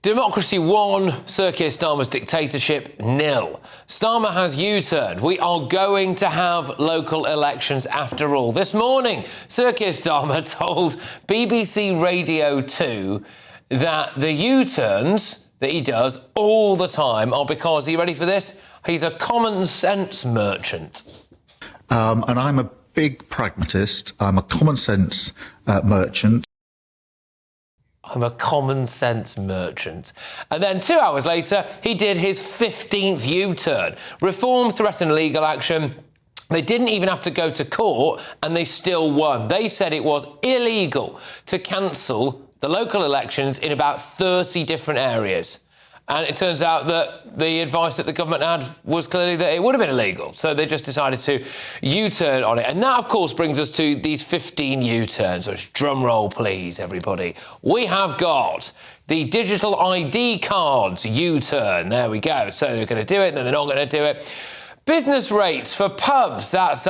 Democracy 1, Sir Keir Starmer's dictatorship 0. Starmer has U-turned. We are going to have local elections after all. This morning, Sir Keir Starmer told BBC Radio 2 that the U-turns that he does all the time are because, are you ready for this? He's a common sense merchant. And I'm a big pragmatist. I'm a common sense merchant. I'm a common sense merchant. And then 2 hours later, he did his 15th U-turn. Reform threatened legal action. They didn't even have to go to court, and they still won. They said it was illegal to cancel the local elections in about 30 different areas. And it turns out that the advice that the government had was clearly that it would have been illegal. So they just decided to U-turn on it. And that, of course, brings us to these 15 U-turns, which, drum roll, please, everybody. We have got the digital ID cards U-turn. There we go. So they're going to do it, and then they're not going to do it. Business rates for pubs, that's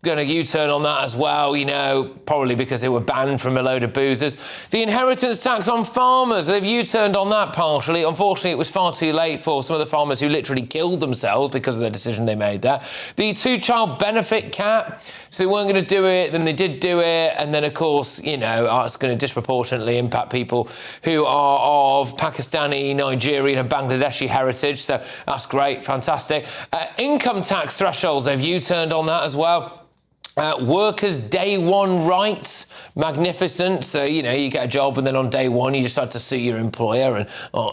going to U-turn on that as well, you know, probably because they were banned from a load of boozers. The inheritance tax on farmers, they've U-turned on that partially. Unfortunately, it was far too late for some of the farmers who literally killed themselves because of the decision they made there. The two-child benefit cap, so they weren't going to do it, then they did do it, and then, of course, you know, it's going to disproportionately impact people who are of Pakistani, Nigerian and Bangladeshi heritage, so that's great, fantastic. Income tax thresholds, they've U-turned on that as well. Workers' day one rights, magnificent. So, you know, you get a job and then on day one you decide to sue your employer and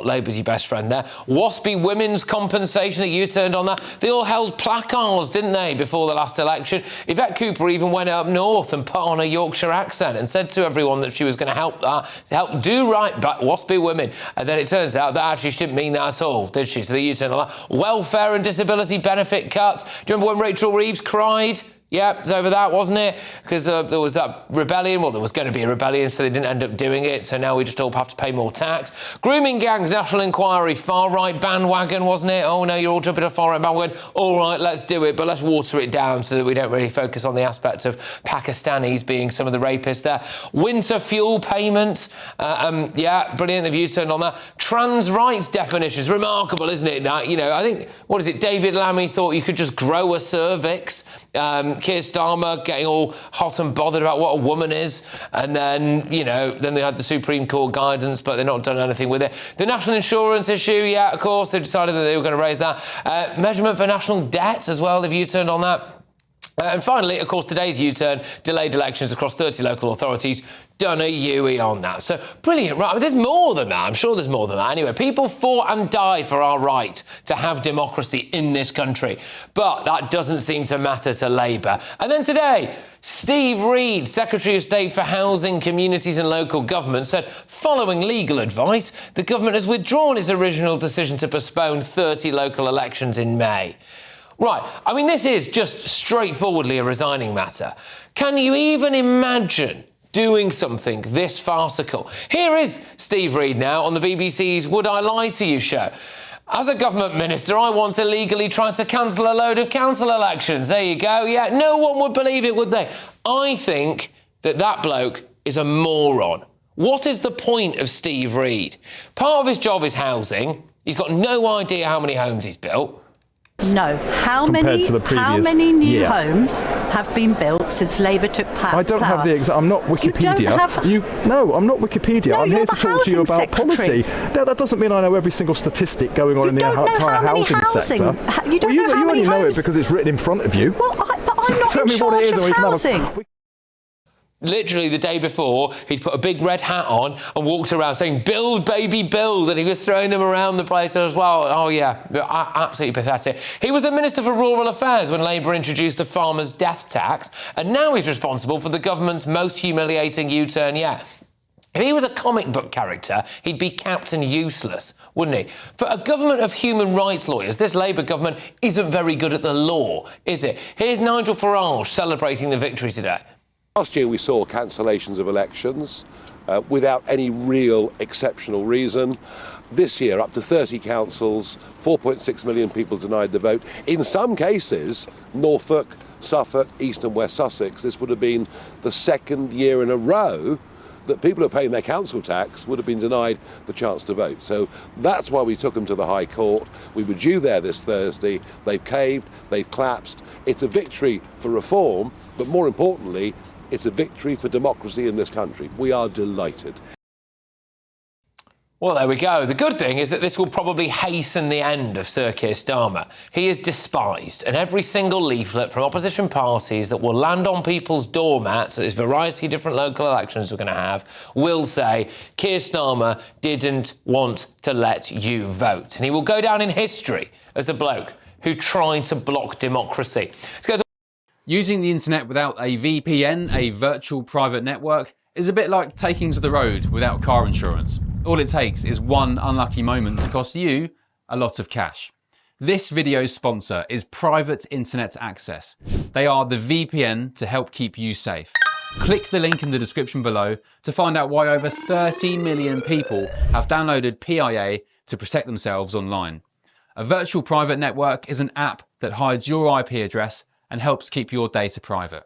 Labour's your best friend there. Waspy women's compensation, that you turned on that. They all held placards, didn't they, before the last election? Yvette Cooper even went up north and put on a Yorkshire accent and said to everyone that she was going to help do right by waspy women. And then it turns out that actually she didn't mean that at all, did she? So they U-turned on that. Welfare and disability benefit cuts. Do you remember when Rachel Reeves cried? Yeah, it's over that, wasn't it? Because there was that rebellion. Well, there was going to be a rebellion, so they didn't end up doing it. So now we just all have to pay more tax. Grooming gangs, national inquiry, far-right bandwagon, wasn't it? Oh, no, you're all jumping a far-right bandwagon. All right, let's do it, but let's water it down so that we don't really focus on the aspect of Pakistanis being some of the rapists there. Winter fuel payment. Yeah, brilliant. They've U-turned on that. Trans rights definitions. Remarkable, isn't it, that? You know, I think, what is it? David Lammy thought you could just grow a cervix. Keir Starmer getting all hot and bothered about what a woman is, and then, you know, then they had the Supreme Court guidance, but they've not done anything with it. The national insurance issue, yeah, of course, they decided that they were going to raise that. Measurement for national debt as well, they've U-turned on that. And finally, of course, today's U-turn, delayed elections across 30 local authorities, done a UE on that. So, brilliant, right? I mean, there's more than that. I'm sure there's more than that. Anyway, people fought and died for our right to have democracy in this country. But that doesn't seem to matter to Labour. And then today, Steve Reid, Secretary of State for Housing, Communities and Local Government, said, following legal advice, the government has withdrawn its original decision to postpone 30 local elections in May. Right, I mean, this is just straightforwardly a resigning matter. Can you even imagine doing something this farcical? Here is Steve Reid now on the BBC's Would I Lie to You show. As a government minister, I once illegally tried to cancel a load of council elections. There you go. Yeah, no one would believe it, would they? I think that bloke is a moron. What is the point of Steve Reid? Part of his job is housing. He's got no idea how many homes he's built. No. How many new homes have been built since Labour took power? I don't have the exact. I'm not Wikipedia. No, I'm not Wikipedia. No, I'm here to talk to you about policy. No, that doesn't mean I know every single statistic going on in the entire housing sector. You don't know how many only know homes. it because it's written in front of you. Well, but I'm not tell in me what it charge is, of and we can housing. have a... Literally the day before, he'd put a big red hat on and walked around saying, build, baby, build, and he was throwing them around the place as well. Oh, yeah, absolutely pathetic. He was the Minister for Rural Affairs when Labour introduced the farmer's death tax, and now he's responsible for the government's most humiliating U-turn yet. If he was a comic book character, he'd be Captain Useless, wouldn't he? For a government of human rights lawyers, this Labour government isn't very good at the law, is it? Here's Nigel Farage celebrating the victory today. Last year we saw cancellations of elections without any real exceptional reason. This year, up to 30 councils, 4.6 million people denied the vote. In some cases, Norfolk, Suffolk, East and West Sussex, this would have been the second year in a row that people who are paying their council tax would have been denied the chance to vote. So that's why we took them to the High Court. We were due there this Thursday. They've caved, they've collapsed. It's a victory for reform, but more importantly, it's a victory for democracy in this country. We are delighted. Well, there we go. The good thing is that this will probably hasten the end of Sir Keir Starmer. He is despised, and every single leaflet from opposition parties that will land on people's doormats at this variety of different local elections we're going to have will say Keir Starmer didn't want to let you vote. And he will go down in history as the bloke who tried to block democracy. Let's go. Using the internet without a VPN, a virtual private network, is a bit like taking to the road without car insurance. All it takes is one unlucky moment to cost you a lot of cash. This video's sponsor is Private Internet Access. They are the VPN to help keep you safe. Click the link in the description below to find out why over 30 million people have downloaded PIA to protect themselves online. A virtual private network is an app that hides your IP address and helps keep your data private.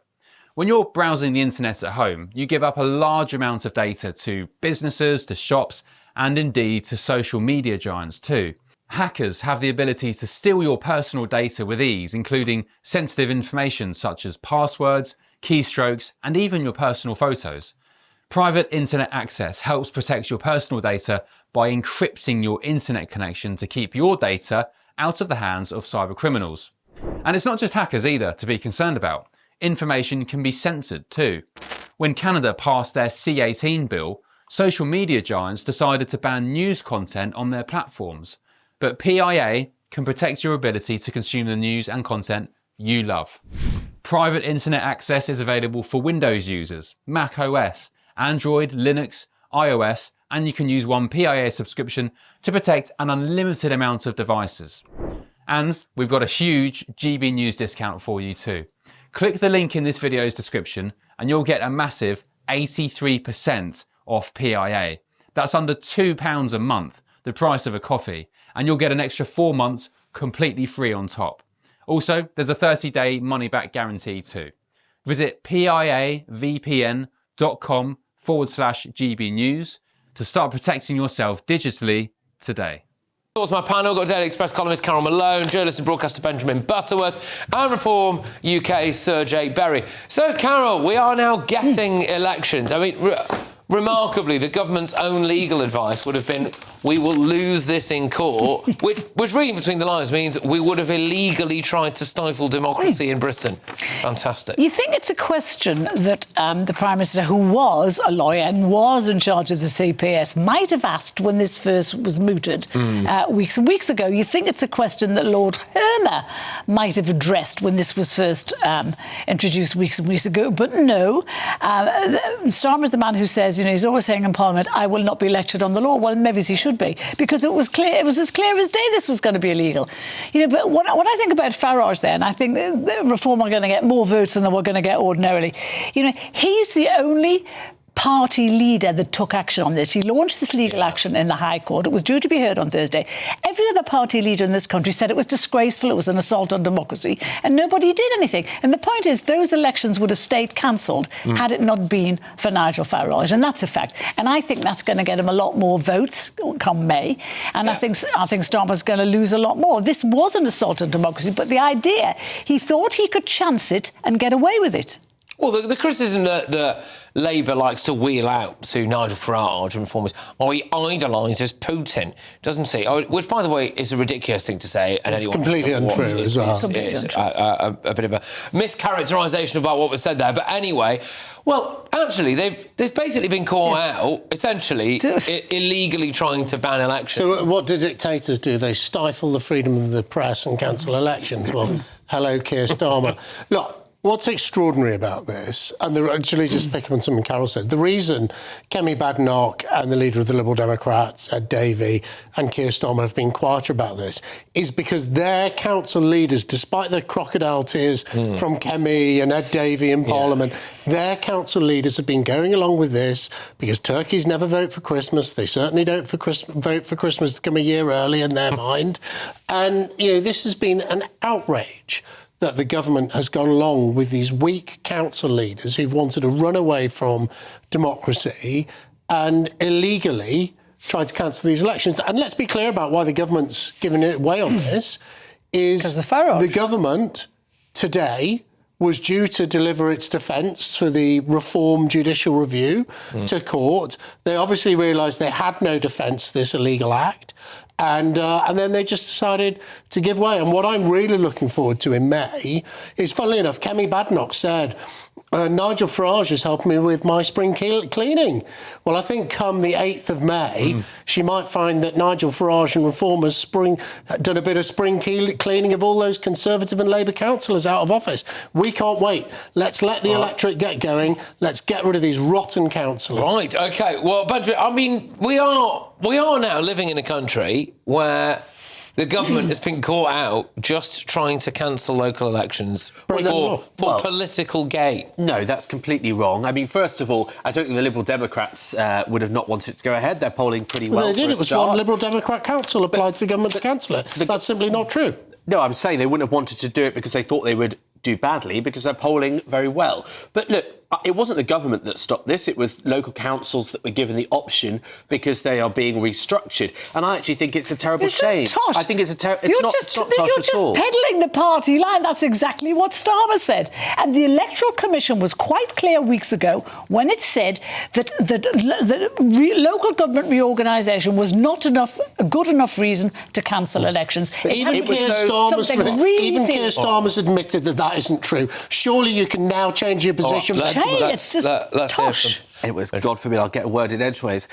When you're browsing the internet at home, you give up a large amount of data to businesses, to shops, and indeed to social media giants too. Hackers have the ability to steal your personal data with ease, including sensitive information such as passwords, keystrokes, and even your personal photos. Private Internet Access helps protect your personal data by encrypting your internet connection to keep your data out of the hands of cyber criminals. And it's not just hackers either to be concerned about. Information can be censored too. When Canada passed their C18 bill, social media giants decided to ban news content on their platforms. But PIA can protect your ability to consume the news and content you love. Private Internet Access is available for Windows users, Mac OS, Android, Linux, iOS, and you can use one PIA subscription to protect an unlimited amount of devices. And we've got a huge GB News discount for you too. Click the link in this video's description and you'll get a massive 83% off PIA. That's under £2 a month, the price of a coffee, and you'll get an extra 4 months completely free on top. Also, there's a 30-day money-back guarantee too. Visit piavpn.com/GB News to start protecting yourself digitally today. That was my panel. Got Daily Express columnist Carol Malone, journalist and broadcaster Benjamin Butterworth, and Reform UK Sir Jake Berry. So, Carol, we are now getting elections. I mean, remarkably, the government's own legal advice would have been, we will lose this in court, which reading between the lines means we would have illegally tried to stifle democracy in Britain. Fantastic. You think it's a question that the Prime Minister, who was a lawyer and was in charge of the CPS, might have asked when this first was mooted weeks and weeks ago. You think it's a question that Lord Herner might have addressed when this was first introduced weeks and weeks ago. But no, Starmer's the man who says, you know, he's always saying in Parliament, I will not be lectured on the law. Well, maybe he should be, because it was clear, it was as clear as day this was going to be illegal. You know, but what I think about Farage then, I think Reform are going to get more votes than they were going to get ordinarily. You know, he's the only party leader that took action on this. He launched this legal action in the High Court. It was due to be heard on Thursday. Every other party leader in this country said it was disgraceful, it was an assault on democracy, and nobody did anything. And the point is, those elections would have stayed cancelled had it not been for Nigel Farage, and that's a fact. And I think that's going to get him a lot more votes come May, and I think Starmer's going to lose a lot more. This was an assault on democracy, but the idea, he thought he could chance it and get away with it. Well, the criticism that Labour likes to wheel out to Nigel Farage and reformers, he idolises Putin, doesn't he? Which, by the way, is a ridiculous thing to say. And it's completely untrue as well. It's a bit of a mischaracterisation about what was said there. But anyway, well, actually, they've basically been caught out, essentially, illegally trying to ban elections. So what do dictators do? They stifle the freedom of the press and cancel elections. Well, hello, Keir Starmer. Look, what's extraordinary about this, and they're actually just picking on something Carol said, the reason Kemi Badenoch and the leader of the Liberal Democrats, Ed Davey, and Keir Starmer have been quieter about this is because their council leaders, despite the crocodile tears from Kemi and Ed Davey in Parliament, their council leaders have been going along with this because turkeys never vote for Christmas. They certainly don't vote for Christmas to come a year early in their mind. And, you know, this has been an outrage that the government has gone along with these weak council leaders who've wanted to run away from democracy and illegally tried to cancel these elections. And let's be clear about why the government's given it away on this, is the government today was due to deliver its defence for the reform judicial review to court. They obviously realised they had no defence to this illegal act, and then they just decided to give way. And what I'm really looking forward to in May is, funnily enough, Kemi Badenoch said, Nigel Farage has helped me with my spring cleaning. Well, I think come the 8th of May, she might find that Nigel Farage and Reform has done a bit of spring cleaning of all those Conservative and Labour councillors out of office. We can't wait. Let's let the electorate get going. Let's get rid of these rotten councillors. Right, OK. Well, but I mean, we are now living in a country where the government has been caught out just trying to cancel local elections for political gain. No, that's completely wrong. I mean, first of all, I don't think the Liberal Democrats would have not wanted it to go ahead. They're polling pretty well. They did. It was one Liberal Democrat council applied to government to cancel it. That's simply not true. No, I'm saying they wouldn't have wanted to do it because they thought they would do badly, because they're polling very well. But look, it wasn't the government that stopped this. It was local councils that were given the option because they are being restructured. And I actually think it's a terrible shame. Tosh. I think it's not tosh You're at all. just peddling the party line. That's exactly what Starmer said. And the Electoral Commission was quite clear weeks ago when it said that local government reorganisation was not a good enough reason to cancel elections. Even Keir Starmer's admitted that isn't true. Surely you can now change your position. It's just tosh. It was, God forbid, I'll get a word in edgeways.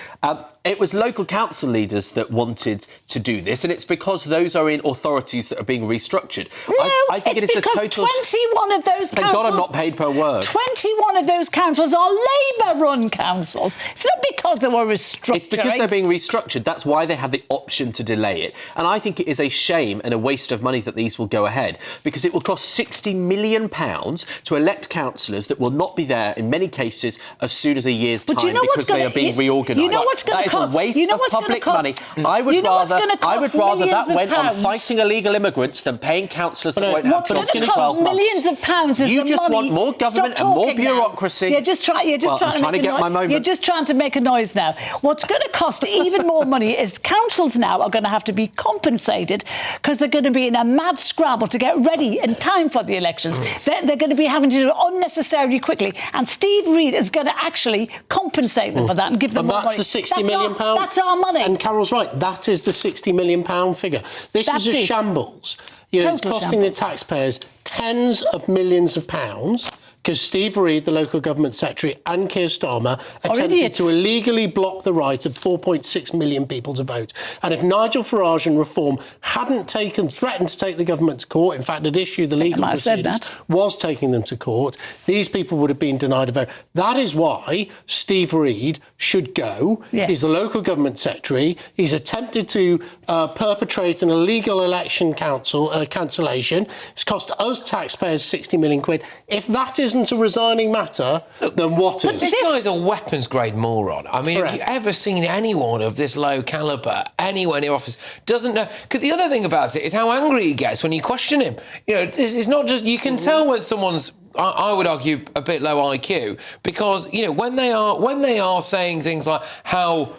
It was local council leaders that wanted to do this, and it's because those are in authorities that are being restructured. No, I think it's it is because a total... 21 of those councils... Thank God I'm not paid per word. 21 of those councils are Labour-run councils. It's not because they were restructuring. It's because they're being restructured. That's why they had the option to delay it. And I think it is a shame and a waste of money that these will go ahead, because it will cost £60 million to elect councillors that will not be there, in many cases, as soon as a year's time, because they are being reorganised. You know what's going to cost? That is a waste of public money. I would rather that went on fighting illegal immigrants than paying councillors that won't have to what's going to cost millions of pounds is you just want more government and more bureaucracy. You're just trying to make a noise now. What's going to cost even more money is councils now are going to have to be compensated because they're going to be in a mad scramble to get ready in time for the elections. They're going to be having to do it unnecessarily quickly, and Steve Reid is going to actually compensate them for that and give them more money. And that's the £60 million. That's our money. And Carol's right. That is the £60 million figure. This is a shambles. It's costing the taxpayers tens of millions of pounds, because Steve Reid, the local government secretary, and Keir Starmer attempted to illegally block the right of 4.6 million people to vote. And if Nigel Farage and Reform hadn't threatened to take the government to court, in fact, had issued the legal proceedings, was taking them to court, these people would have been denied a vote. That is why Steve Reid should go. Yes. He's the local government secretary. He's attempted to perpetrate an illegal election cancellation. It's cost us taxpayers £60 million. If that isn't a resigning matter, then what is? This guy's a weapons-grade moron. I mean, have you ever seen anyone of this low calibre anywhere near office doesn't know? Because the other thing about it is how angry he gets when you question him. It's not just... You can tell when someone's, I would argue, a bit low IQ, because, when they are saying things like, how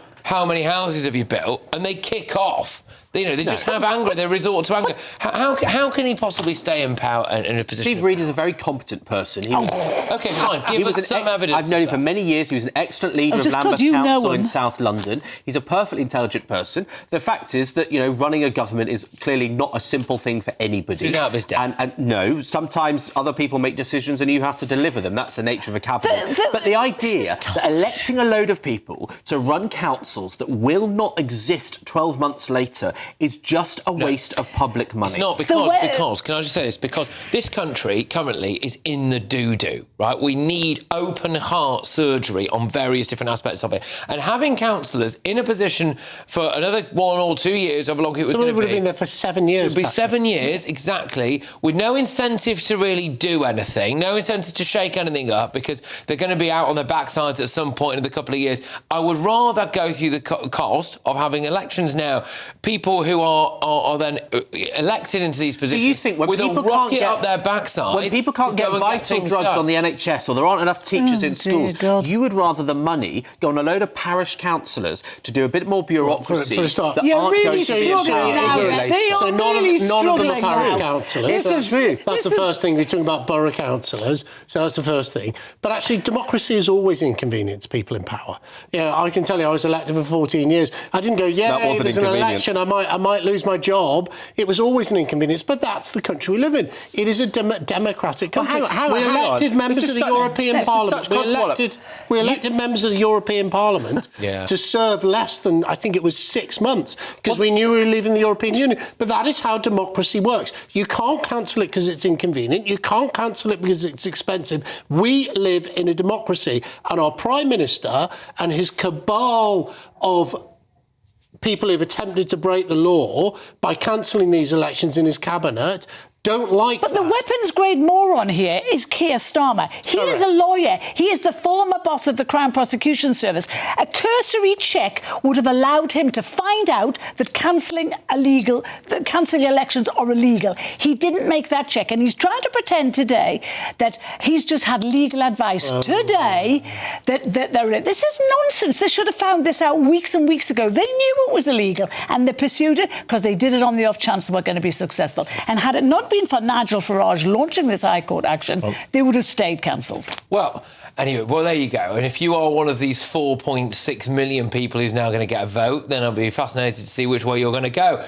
many houses have you built? And they kick off. They just have anger. They resort to anger. How can he possibly stay in power in a position? Steve Reid is a very competent person. OK, fine. Give us some evidence. I've known him for many years. He was an excellent leader of Lambeth Council in South London. He's a perfectly intelligent person. The fact is that, running a government is clearly not a simple thing for anybody. He's out of his depth. And no, sometimes other people make decisions and you have to deliver them. That's the nature of a cabinet. But the idea that electing a load of people to run councils that will not exist 12 months later is just a waste of public money. It's not because, can I just say this? Because this country currently is in the doo-doo, right? We need open heart surgery on various different aspects of it. And having councillors in a position for another 1 or 2 years, however long it was going to be... would have been there for 7 years. It would be 7 years, exactly, with no incentive to really do anything, no incentive to shake anything up, because they're going to be out on their backsides at some point in a couple of years. I would rather go through the cost of having elections now. People people who are then elected into these positions so you think when with people a rocket can't get, up their backside, when people can't get vital drugs on the NHS, or there aren't enough teachers in schools, you would rather the money go on a load of parish councillors to do a bit more bureaucracy for a start. that You're aren't really going to struggling now. So none of them are parish councillors. This is true. That's the first thing. We're talking about borough councillors, so that's the first thing. But actually, democracy is always inconvenienced people in power. I can tell you, I was elected for 14 years. I didn't go, it was an election, I might lose my job. It was always an inconvenience, but that's the country we live in. It is a democratic country. We elected members of the European Parliament. We elected members of the European Parliament to serve less than, I think it was 6 months, because we knew we were leaving the European Union. But that is how democracy works. You can't cancel it because it's inconvenient. You can't cancel it because it's expensive. We live in a democracy, and our Prime Minister and his cabal of people who've attempted to break the law by cancelling these elections in his cabinet don't like But the weapons-grade moron here is Keir Starmer. He is a lawyer. He is the former boss of the Crown Prosecution Service. A cursory check would have allowed him to find out that cancelling elections are illegal. He didn't make that check, and he's trying to pretend today that he's just had legal advice today that this is nonsense. They should have found this out weeks and weeks ago. They knew it was illegal, and they pursued it because they did it on the off chance they were going to be successful. And had it not been for Nigel Farage launching this High Court action, they would have stayed cancelled. Well, anyway, there you go. And if you are one of these 4.6 million people who's now going to get a vote, then I'll be fascinated to see which way you're going to go.